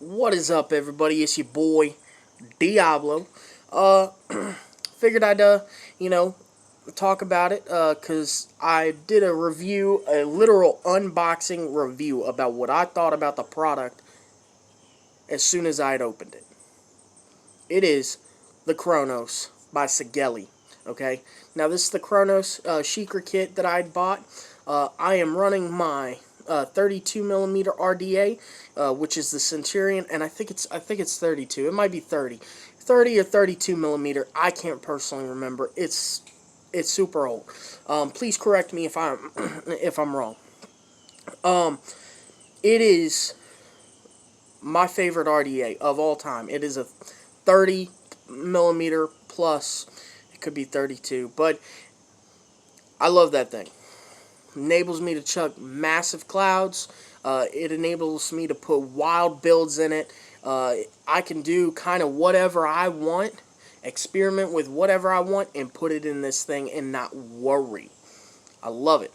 What is up, everybody? It's your boy Diablo. Uh, Figured I'd you know, talk about it because I did a review, a literal unboxing review about what I thought about the product as soon as I had opened it. It is the Chronos by Sigelei. Okay, now this is the Chronos Sheikra kit that I bought. I am running my 32 millimeter RDA, which is the Centurion, and I think it's 32. It might be 30 or 32 millimeter. I can't personally remember. It's super old. Please correct me if I'm if I'm wrong. Um, it is my favorite RDA of all time. It is a 30 millimeter plus. It could be 32, but I love that thing. Enables me to chuck massive clouds. It enables me to put wild builds in it. I can do kind of whatever I want, experiment with whatever I want, and put it in this thing and not worry. I love it.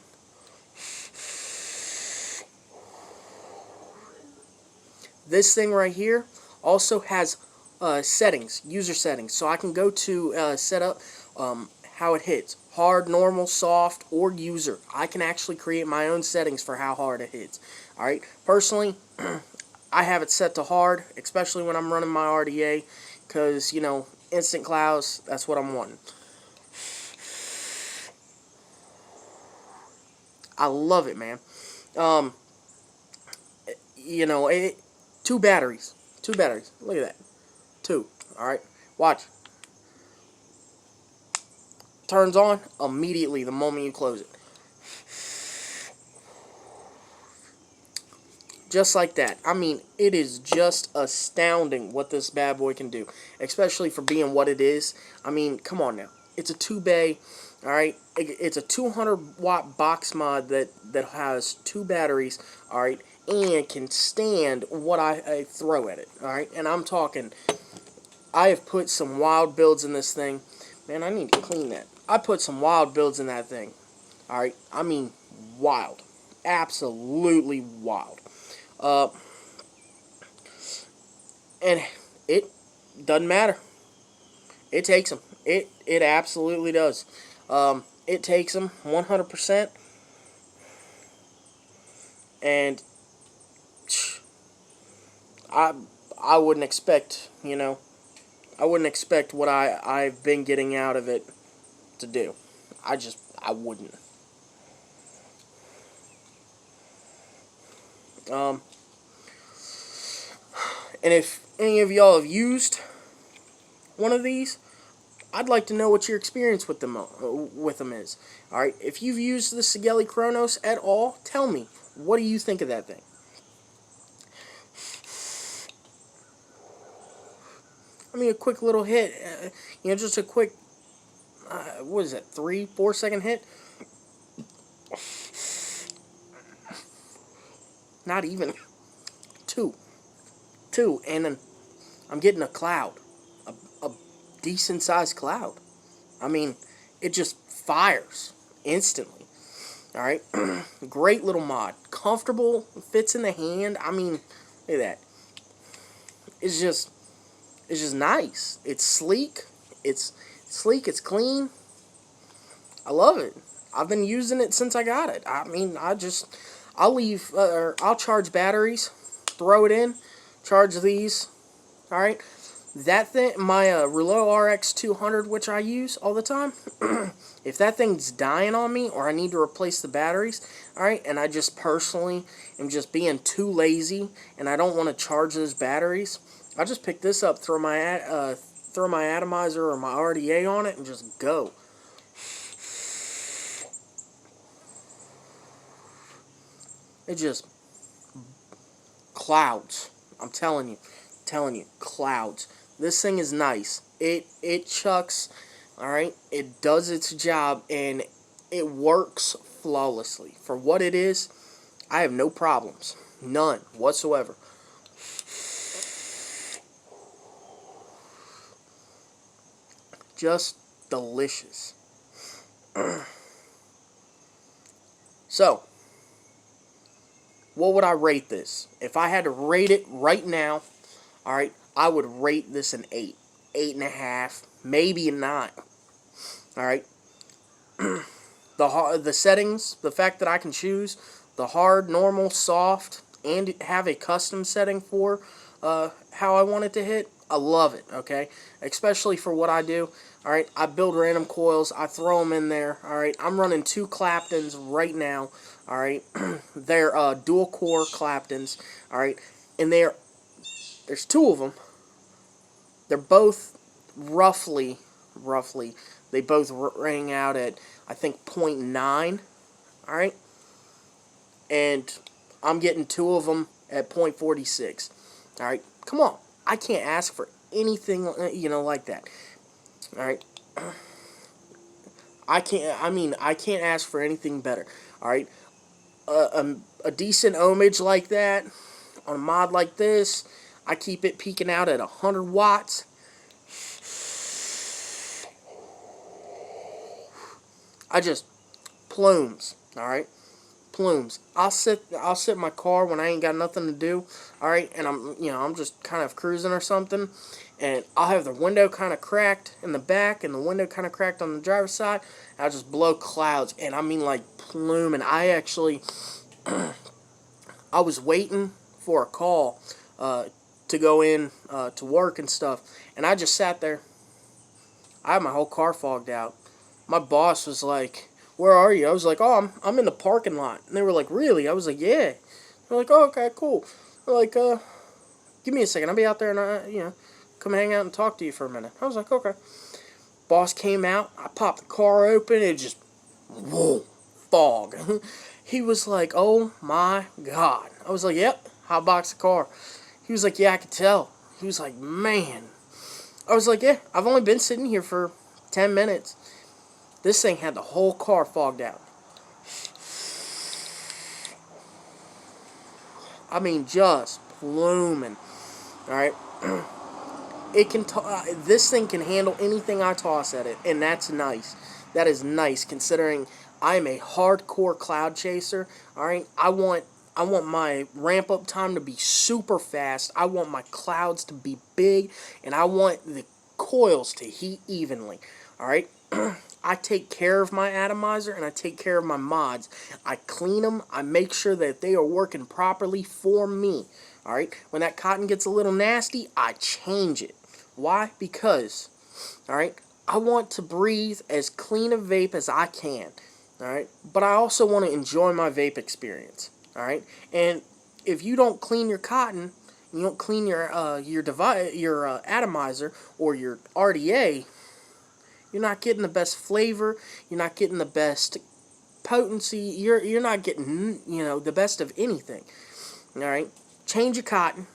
This thing right here also has settings, user settings, so I can go to set up how it hits. Hard, normal, soft, or user. I can actually create my own settings for how hard it hits. Alright, personally, I have it set to hard, especially when I'm running my RDA, because, instant clouds, that's what I'm wanting. I love it, man. Um, two batteries. Two batteries. Look at that. Two. Alright, watch. Turns on immediately the moment you close it. Just like that. I mean, it is just astounding what this bad boy can do, especially for being what it is. I mean, come on now. It's a 2-bay, all right? It's a 200-watt box mod that has two batteries, all right, and can stand what I throw at it, all right? And I'm talking, I have put some wild builds in this thing. Man, I need to clean that. I put some wild builds in that thing, all right? I mean, wild. Absolutely wild. Uh, and it doesn't matter. It takes them. It absolutely does. It takes them 100%, and I I wouldn't expect I wouldn't expect what I've been getting out of it to do. I wouldn't. Um, and if any of y'all have used one of these, I'd like to know what your experience with them is. All right, if you've used the Sigelei Chronos at all, tell me. What do you think of that thing? I mean, a quick little hit, just a quick, what is that, 3, 4 second hit? Not even two, and then I'm getting a cloud, a decent sized cloud. I mean, it just fires instantly. All right, great little mod, comfortable, fits in the hand. I mean, look at that. It's just it's just nice. It's sleek. It's clean. I love it. I've been using it since I got it. I mean, I'll charge batteries, throw it in, charge these. All right, that thing, my Rouleau RX 200, which I use all the time. If that thing's dying on me or I need to replace the batteries, all right, and I just personally am just being too lazy and I don't want to charge those batteries, I just pick this up, throw my atomizer or my RDA on it, and just go. It just clouds. I'm telling you, clouds. This thing is nice. It chucks, all right. It does its job and it works flawlessly for what it is. I have no problems, none whatsoever. Just delicious. So, what would I rate this? If I had to rate it right now, all right, I would rate this an 8, 8.5, maybe a 9. All right. The settings, the fact that I can choose the hard, normal, soft, and have a custom setting for how I want it to hit, I love it, okay? Especially for what I do. All right, I build random coils, I throw them in there. All right, I'm running 2 Claptons right now. All right, they're dual core Claptons. All right, and there's 2 of them. They're both roughly, they both ring out at, I think, 0.9. All right, and I'm getting 2 of them at 0.46. All right, come on, I can't ask for anything, like that. All right, I can't ask for anything better. All right, a decent ohmage like that on a mod like this, I keep it peaking out at 100 watts. I just plumes. All right, plumes. I'll sit in my car when I ain't got nothing to do. All right, and I'm just kind of cruising or something, and I'll have the window kind of cracked in the back and the window kind of cracked on the driver's side. I'll just blow clouds, and I mean like plume. And I actually, I was waiting for a call to go in to work and stuff, and I just sat there. I had my whole car fogged out. My boss was like, "Where are you?" I was like, "Oh, I'm in the parking lot." And they were like, "Really?" I was like, "Yeah." They're like, "Oh, okay, cool." They're like, "Give me a second. I'll be out there and come hang out and talk to you for a minute." I was like, "Okay." Boss came out. I popped the car open. It just, whoa, fog. He was like, "Oh my God." I was like, "Yep, hotbox the car." He was like, "Yeah, I could tell." He was like, "Man." I was like, "Yeah, I've only been sitting here for 10 minutes. This thing had the whole car fogged out." I mean, just blooming. All right. It can. This thing can handle anything I toss at it, and that's nice. That is nice considering I'm a hardcore cloud chaser. All right. I want my ramp up time to be super fast. I want my clouds to be big, and I want the coils to heat evenly. All right. I take care of my atomizer and I take care of my mods. I clean them. I make sure that they are working properly for me. All right. When that cotton gets a little nasty, I change it. Why? Because, all right, I want to breathe as clean a vape as I can. All right. But I also want to enjoy my vape experience. All right. And if you don't clean your cotton, you don't clean your device, your atomizer or your RDA, you're not getting the best flavor. You're not getting the best potency. You're not getting the best of anything. All right. Change your cotton,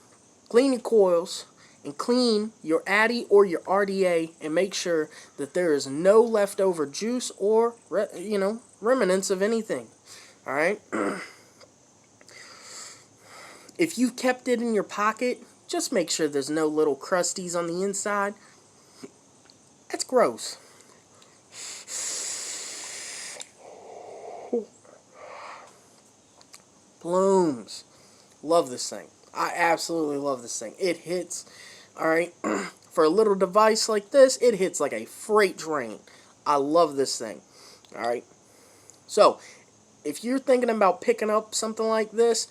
clean your coils, and clean your Addy or your RDA, and make sure that there is no leftover juice or remnants of anything. All right. If you've kept it in your pocket, just make sure there's no little crusties on the inside. That's gross. Blooms. Love this thing. I absolutely love this thing. It hits, all right, for a little device like this, it hits like a freight train. I love this thing, all right. So, if you're thinking about picking up something like this,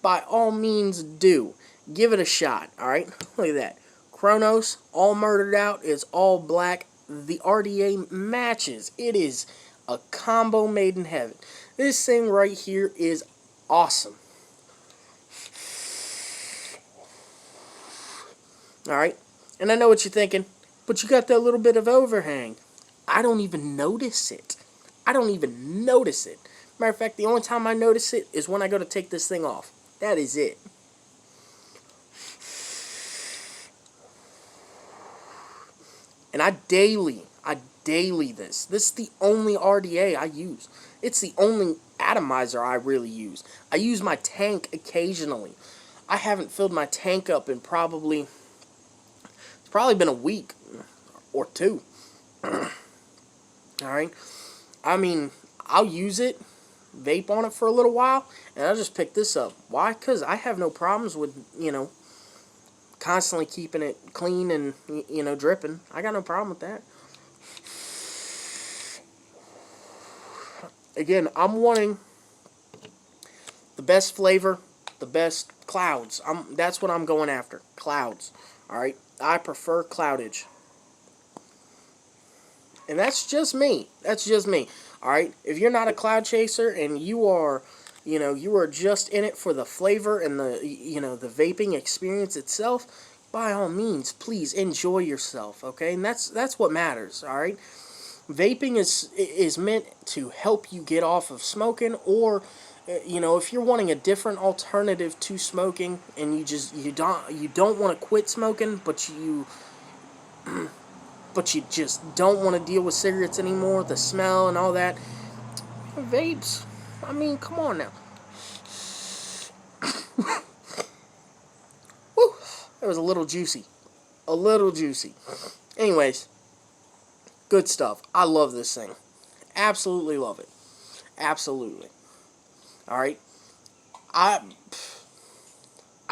by all means do. Give it a shot, all right. Look at that. Chronos, all murdered out, is all black. The RDA matches. It is a combo made in heaven. This thing right here is awesome. Alright? And I know what you're thinking, but you got that little bit of overhang. I don't even notice it. I don't even notice it. Matter of fact, the only time I notice it is when I go to take this thing off. That is it. And I daily this. This is the only RDA I use. It's the only atomizer I really use. I use my tank occasionally. I haven't filled my tank up in probably been a week or 2. Alright? I mean, I'll use it, vape on it for a little while, and I just picked this up. Why? Because I have no problems with, constantly keeping it clean and, dripping. I got no problem with that. Again, I'm wanting the best flavor, the best clouds. That's what I'm going after. Clouds. Alright? I prefer cloudage. And that's just me. That's just me. Alright? If you're not a cloud chaser and you are, you are just in it for the flavor and the vaping experience itself, by all means, please enjoy yourself, okay? And that's what matters, alright? Vaping is meant to help you get off of smoking, or if you're wanting a different alternative to smoking and you don't want to quit smoking, but you just don't want to deal with cigarettes anymore, the smell and all that. Vapes, I mean, come on now. Woo, that was a little juicy. A little juicy. Anyways, good stuff. I love this thing. Absolutely love it. Absolutely. Alright. I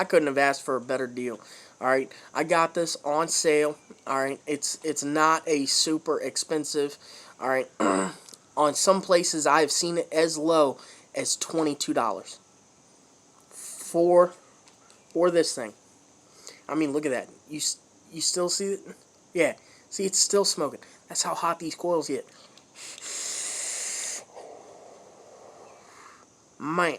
couldn't have asked for a better deal. Alright. I got this on sale. Alright. It's not a super expensive. Alright. On some places I've seen it as low as $22 for this thing. I mean, look at that. You still see it? Yeah. See, it's still smoking. That's how hot these coils get. Man.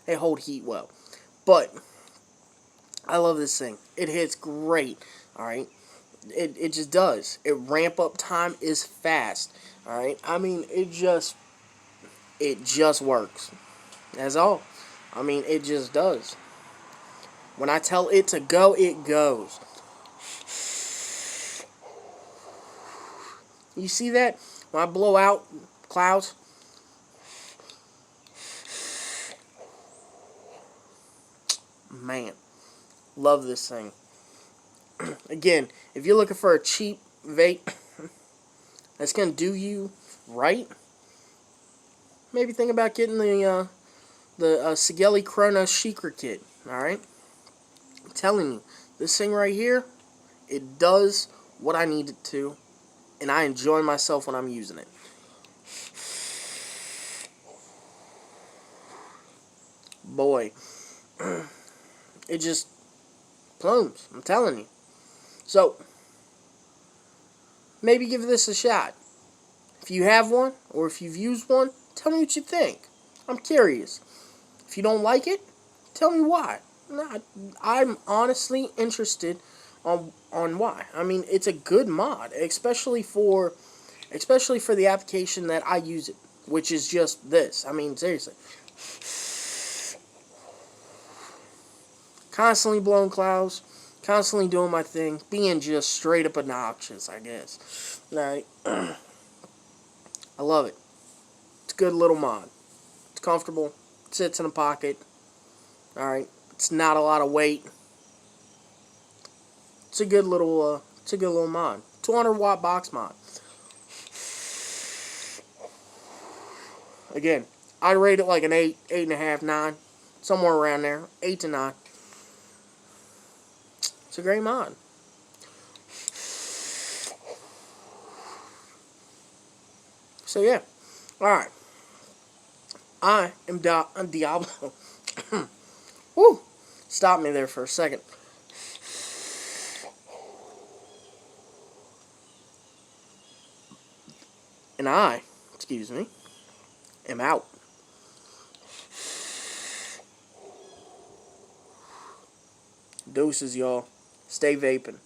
They hold heat well. But I love this thing. It hits great. Alright. It just does. Ramp up time is fast. Alright. I mean, it just works. That's all. I mean, it just does. When I tell it to go, it goes. You see that? When I blow out clouds. Man. Love this thing. Again, if you're looking for a cheap vape that's going to do you right, maybe think about getting the sigelei chronus shaker kit. Alright? I'm telling you, this thing right here, it does what I need it to, and I enjoy myself when I'm using it. Boy, it just plumes. I'm telling you. So, maybe give this a shot. If you have one, or if you've used one, tell me what you think. I'm curious. If you don't like it, tell me why. I'm honestly interested on why. I mean, it's a good mod, especially for the application that I use it, which is just this. I mean, seriously. Constantly blowing clouds, constantly doing my thing, being just straight up obnoxious, I guess. Alright. I love it. It's a good little mod. It's comfortable. It sits in a pocket. Alright. It's not a lot of weight. It's a good little mod. 200-watt box mod. Again, I rate it like an 8, 8.5, 9. Somewhere around there. 8 to 9. It's a great mod. So yeah. Alright. I am Diablo. Woo! Stop me there for a second. And I, excuse me, am out. Deuces, y'all. Stay vaping.